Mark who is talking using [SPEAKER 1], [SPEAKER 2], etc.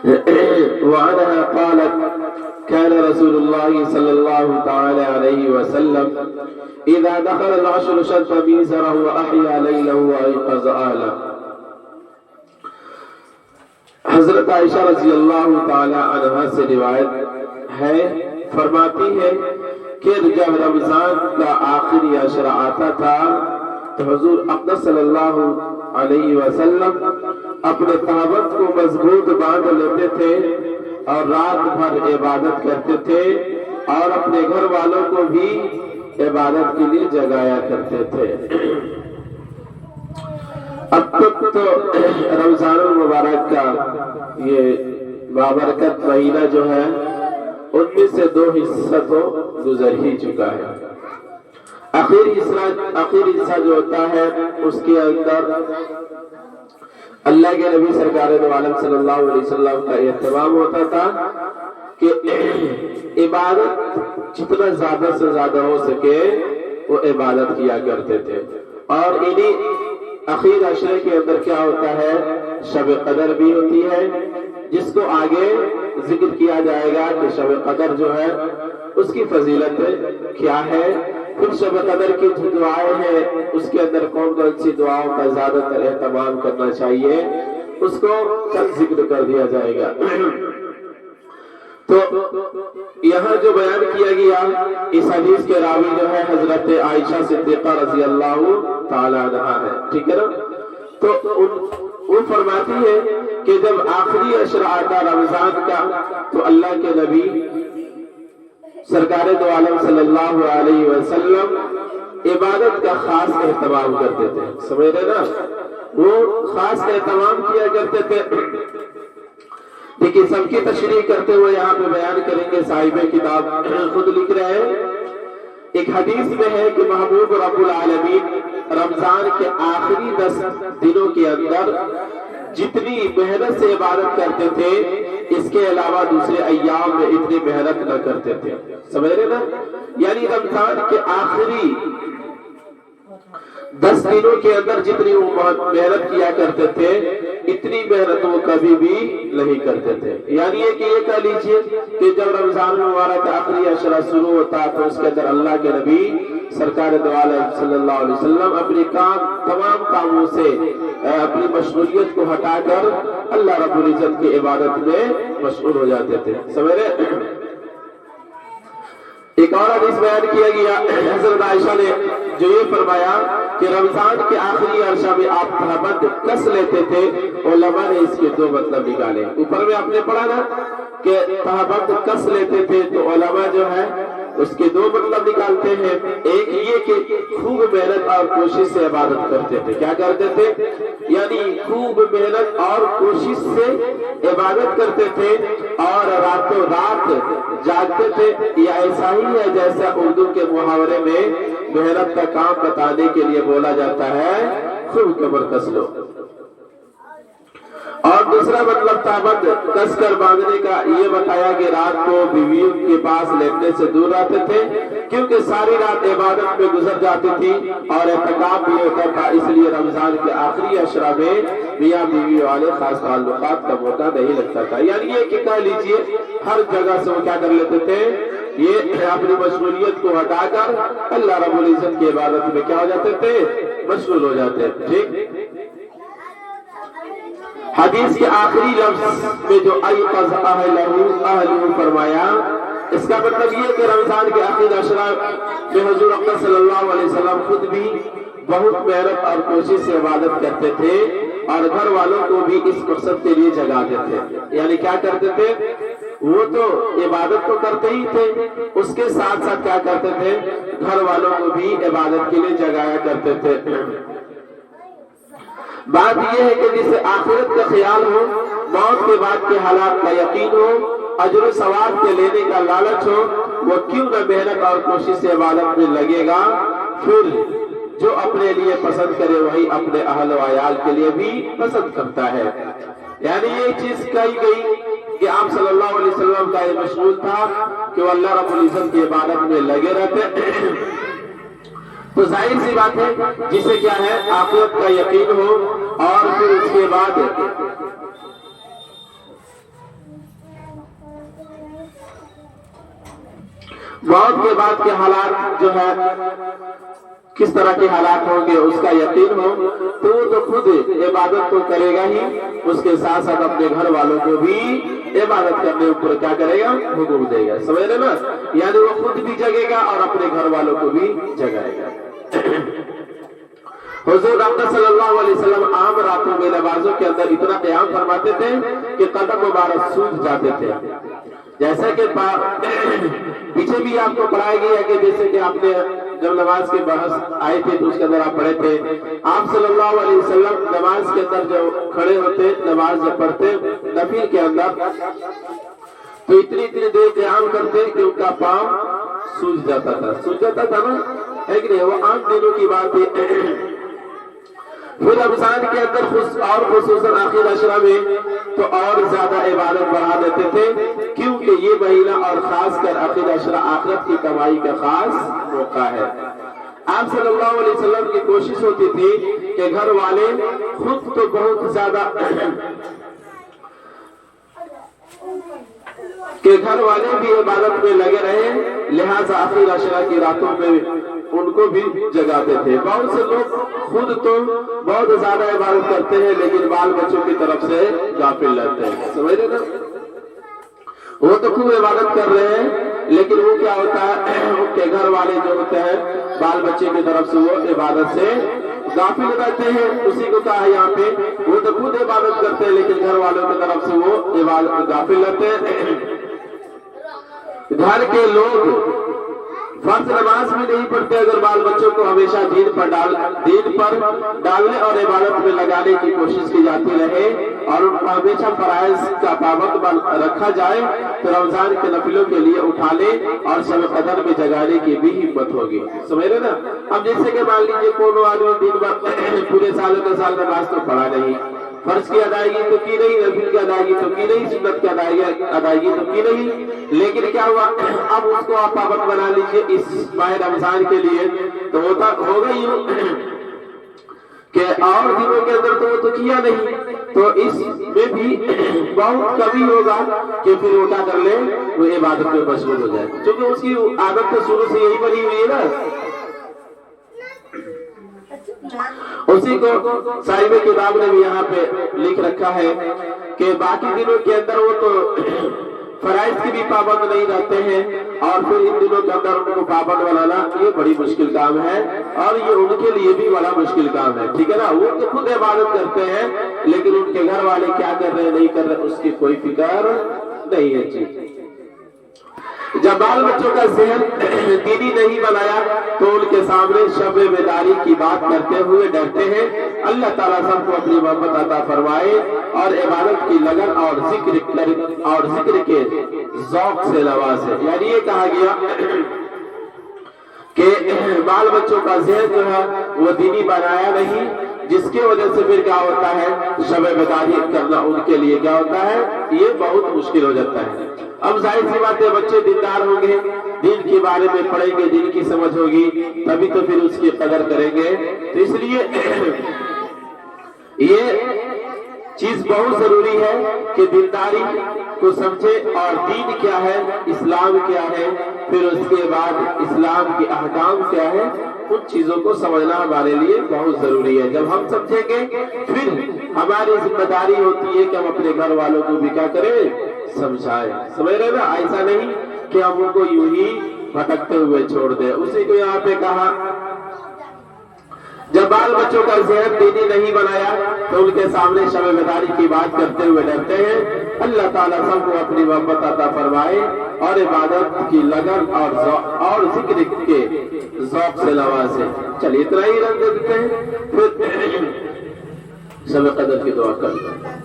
[SPEAKER 1] وعنها قالت كان رسول الله صلى الله تعالى عليه وسلم إذا دخل العشر شد ميزره وأحيا ليله وأيقظ أهله. حضرت عائشہ رضی اللہ تعالی عنہا سے روایت ہے، فرماتی ہے کہ جب رمضان کا آخری عشرہ آتا تھا تو حضور اقدس صلی اللہ علیہ وسلم اپنے تہبند کو مضبوط باندھ لیتے تھے اور رات بھر عبادت کرتے تھے اور اپنے گھر والوں کو بھی عبادت کے لیے جگایا کرتے تھے۔ اب تک تو رمضان المبارک کا یہ بابرکت مہینہ جو ہے ان میں سے 2 حصہ تو گزر ہی چکا ہے۔ آخری حصہ جو ہوتا ہے اس کے اندر اللہ کے نبی سرکار دو عالم صلی اللہ علیہ وسلم کا اہتمام ہوتا تھا کہ عبادت جتنا زیادہ سے زیادہ ہو سکے وہ عبادت کیا کرتے تھے۔ اور انہیں اخیر عشرے کے اندر کیا ہوتا ہے، شب قدر بھی ہوتی ہے، جس کو آگے ذکر کیا جائے گا کہ شب قدر جو ہے اس کی فضیلت کیا ہے، پھر شب قدر کی جو دعائیں ہیں اس کے اندر کون کون سی دعاؤں کا زیادہ تر اہتمام کرنا چاہیے اس کو چند ذکر کر دیا جائے گا۔ تو یہاں جو بیان کیا گیا اس حدیث کے راوی جو ہے حضرت عائشہ صدیقہ رضی اللہ تعالی عنہا ہے، ٹھیک ہے نا؟ تو وہ فرماتی ہے کہ جب آخری عشرہ آتا رمضان کا تو اللہ کے نبی سرکار دو عالم صلی اللہ علیہ وسلم عبادت کا خاص اہتمام کرتے تھے، سمجھ رہے نا؟ وہ خاص اہتمام کیا کرتے تھے۔ دیکھیں سب کی تشریح کرتے ہوئے یہاں پہ بیان کریں گے، صاحب کتاب خود لکھ رہے ہیں۔ ایک حدیث میں ہے کہ محبوب رب العالمین رمضان کے آخری 10 دنوں کے اندر جتنی محنت سے عبادت کرتے تھے اس کے علاوہ دوسرے ایام میں اتنی محنت نہ کرتے تھے، سمجھ رہے نا؟ یعنی رمضان کے آخری 10 دنوں کے اندر جتنی وہ محنت کیا کرتے تھے اتنی محنت وہ کبھی بھی نہیں کرتے تھے۔ یعنی یہ کہہ لیجئے کہ جب رمضان مبارک آخری عشرہ شروع ہوتا تو اس کے اندر اللہ کے نبی سرکار دو عالم صلی اللہ علیہ وسلم اپنے تمام کاموں سے اپنی مشغولیت کو ہٹا کر اللہ رب العزت کی عبادت میں مشغول ہو جاتے تھے، سمجھ رہے؟ ایک اور حدیث بیان کیا گیا، حضرت عائشہ نے جو یہ فرمایا کہ رمضان کے آخری عرصہ میں آپ تہبند کس لیتے تھے، علماء نے اس کے 2 مطلب نکالے۔ اوپر میں آپ نے پڑھا نا کہ تہبند کس لیتے تھے تو علماء جو ہے اس کے 2 مطلب نکالتے ہیں۔ ایک یہ کہ خوب محنت اور کوشش سے عبادت کرتے تھے، کیا کرتے تھے؟ یعنی خوب محنت اور کوشش سے عبادت کرتے تھے اور راتوں رات جاگتے تھے۔ یہ ایسا ہی ہے جیسا اردو کے محاورے میں محنت کا کام بتانے کے لیے بولا جاتا ہے، خوب کمر کس لو۔ اور دوسرا مطلب تہبند کس کر باندھنے کا یہ بتایا کہ رات کو بیویوں کے پاس لیٹنے سے دور رہتے تھے، کیونکہ ساری رات عبادت میں گزر جاتی تھی اور اعتکاف بھی ہوتا تھا، اس لیے رمضان کے آخری عشرہ میں میاں بیوی والے خاص تعلقات کا موقع نہیں لگتا تھا۔ یعنی یہ کہ کہہ لیجئے ہر جگہ سے وہ کیا کر لیتے تھے، یہ اپنی مشغولیت کو ہٹا کر اللہ رب العزت کی عبادت میں کیا ہو جاتے تھے، مشغول ہو جاتے تھے، ٹھیک؟ حدیث کے آخری لفظ میں جو ایقظ اہلہ فرمایا، اس کا مطلب یہ کہ رمضان کے آخری عشرہ میں حضور اکرم صلی اللہ علیہ وسلم خود بھی بہت محنت اور کوشش سے عبادت کرتے تھے اور گھر والوں کو بھی اس مقصد کے لیے جگاتے تھے۔ یعنی کیا کرتے تھے، وہ تو عبادت تو کرتے ہی تھے، اس کے ساتھ ساتھ کیا کرتے تھے، گھر والوں کو بھی عبادت کے لیے جگایا کرتے تھے۔ بات یہ ہے کہ جسے آخرت کا خیال ہو، موت کے بعد کے حالات کا یقین ہو، اجر و ثواب کے لینے کا لالچ ہو، وہ کیوں نہ محنت اور کوشش سے عبادت میں لگے گا۔ پھر جو اپنے لیے پسند کرے وہی اپنے اہل و عیال کے لیے بھی پسند کرتا ہے۔ یعنی یہ چیز کہی گئی کہ آپ صلی اللہ علیہ وسلم کا یہ مشغول تھا کہ وہ اللہ رب العزت کی عبادت میں لگے رہتے، تو ظاہر سی بات ہے جسے کیا ہے، آخرت کا یقین ہو اور پھر اس کے بعد موت کے بعد کے حالات جو ہے کس طرح کے حالات ہوں گے اس کا یقین ہو تو وہ تو خود عبادت تو کرے گا ہی، اس کے ساتھ ساتھ اپنے گھر والوں کو بھی عبادت کرنے اوپر کیا کرے گا، حکم دے گا. سمجھ رہے نا؟ یعنی وہ خود بھی جگے گا اور اپنے گھر والوں کو بھی جگائے گا. حضور اقدس صلی اللہ علیہ وسلم عام راتوں میں نمازوں کے اندر اتنا قیام فرماتے تھے کہ قدم مبارک سوکھ جاتے تھے. جیسا کہ پیچھے بھی آپ کو پڑھایا گیا کہ جیسے کہ آپ نے جب نماز کے بحث آئے تھے تو اس کے اندر آپ پڑھے تھے، آپ صلی اللہ علیہ وسلم نماز کے اندر جب کھڑے ہوتے، نماز جب پڑھتے نفل کے اندر تو اتنی دیر قیام کرتے کہ ان کا پاؤں سوج جاتا تھا نا، ہے کہ نہیں؟ وہ عام دنوں کی بات ہے. پھر رمضان کے اندر اور خصوصاً آخر عشرہ میں تو اور زیادہ عبادت بڑھا دیتے تھے، کیونکہ یہ مہینہ اور خاص کر آخر عشرہ آخرت کی کمائی کا خاص موقع ہے. آپ صلی اللہ علیہ وسلم کی کوشش ہوتی تھی کہ گھر والے خود تو بہت زیادہ کہ گھر والے بھی عبادت میں لگے رہے، لہٰذا آخر عشرہ کی راتوں میں ان کو بھی جگاتے تھے. بہت سے لوگ خود تو بہت زیادہ عبادت کرتے ہیں لیکن بال بچوں کی طرف سے غافل رہتے ہیں. سمجھ رہے نا؟ وہ تو خوب عبادت کر رہے ہیں لیکن وہ کیا ہوتا ہے، ان کے گھر والے جو ہوتے ہیں بال بچے کی طرف سے وہ عبادت سے غافل رہتے ہیں. اسی کو کہا یہاں پہ وہ تو خود عبادت کرتے ہیں لیکن گھر والوں کی طرف سے وہ عبادت غافل رہتے ہیں. گھر کے لوگ فرض نماز بھی نہیں پڑھتے اگر بال بچوں کو ہمیشہ دین پر ڈالنے اور عبادت میں لگانے کی کوشش کی جاتی رہے اور ان کو ہمیشہ فرائض کا پابند رکھا جائے تو رمضان کے نفلوں کے لیے اٹھا لے اور شب قدر میں جگانے کی بھی ہمت ہوگی. سمجھ رہے نا؟ اب جیسے کہ مان لیجیے کوئی آدمی دن بھر پورے سالوں کے سال نماز تو پڑھا نہیں، فرض کی ادائیگی تو کی نہیں، نفل کی ادائیگی تو کی نہیں، سنت کی ادائیگی تو کی نہیں، لیکن کیا ہوا اب اس کو آپ پابند بنا لیجئے اس ماہ رمضان کے لیے تو ہوگا یوں کہ اور دنوں کے اندر تو وہ تو کیا نہیں، تو اس میں بھی بہت کمی ہوگا کہ پھر وہ کیا کر لے، وہ عبادت میں مشغول ہو جائے، کیونکہ اس کی عادت تو شروع سے یہی بنی ہوئی ہے نا. اسی کو صاحب کتاب نے بھی یہاں پہ لکھ رکھا ہے کہ باقی دنوں کے اندر وہ تو فرائض کی بھی پابند نہیں رہتے ہیں اور پھر ان دنوں کے اندر ان کو پابند بنانا یہ بڑی مشکل کام ہے اور یہ ان کے لیے بھی بڑا مشکل کام ہے. ٹھیک ہے نا؟ وہ تو خود عبادت کرتے ہیں لیکن ان کے گھر والے کیا کر رہے ہیں نہیں کر رہے اس کی کوئی فکر نہیں ہے. جی جب بال بچوں کا ذہن دینی نہیں بنایا تو ان کے سامنے شب بیداری کی بات کرتے ہوئے ڈرتے ہیں. اللہ تعالیٰ سب کو اپنی محبت عطا فرمائے اور عبادت کی لگن اور ذکر کے ذوق سے نوازے. یعنی یہ کہا گیا کہ بال بچوں کا ذہن جو ہے وہ دینی بنایا نہیں، جس کی وجہ سے پھر کیا ہوتا ہے شب بیداری کرنا ان کے لیے کیا ہوتا ہے یہ بہت مشکل ہو جاتا ہے. اب ظاہر سی بات ہے بچے دیندار ہوں گے، دین کے بارے میں پڑھیں گے، دین کی سمجھ ہوگی تبھی تو پھر اس کی قدر کریں گے. تو اس لیے یہ چیز بہت ضروری ہے کہ دینداری کو سمجھے اور دین کیا ہے، اسلام کیا ہے، پھر اس کے بعد اسلام کے احکام کیا ہے، ان چیزوں کو سمجھنا ہمارے لیے بہت ضروری ہے. جب ہم سمجھیں گے پھر ہماری ذمہ داری ہوتی ہے کہ ہم اپنے گھر والوں کو بھی کیا کریں، سمجھائیں. سمجھ رہے نا؟ ایسا نہیں کہ ہم ان کو یوں ہی بھٹکتے ہوئے چھوڑ دیں. اسی کو یہاں پہ کہا جب بال بچوں کا ذہن دینی نہیں بنایا تو ان کے سامنے شب بیداری کی بات کرتے ہوئے ڈرتے ہیں. اللہ تعالیٰ سب کو اپنی محبت عطا فرمائے اور عبادت کی لگن اور ذکر کے ذوق سے نوازے. چلیے اتنا ہی رکھ دیتے ہیں، پھر شب قدر کی دعا کرتے ہیں.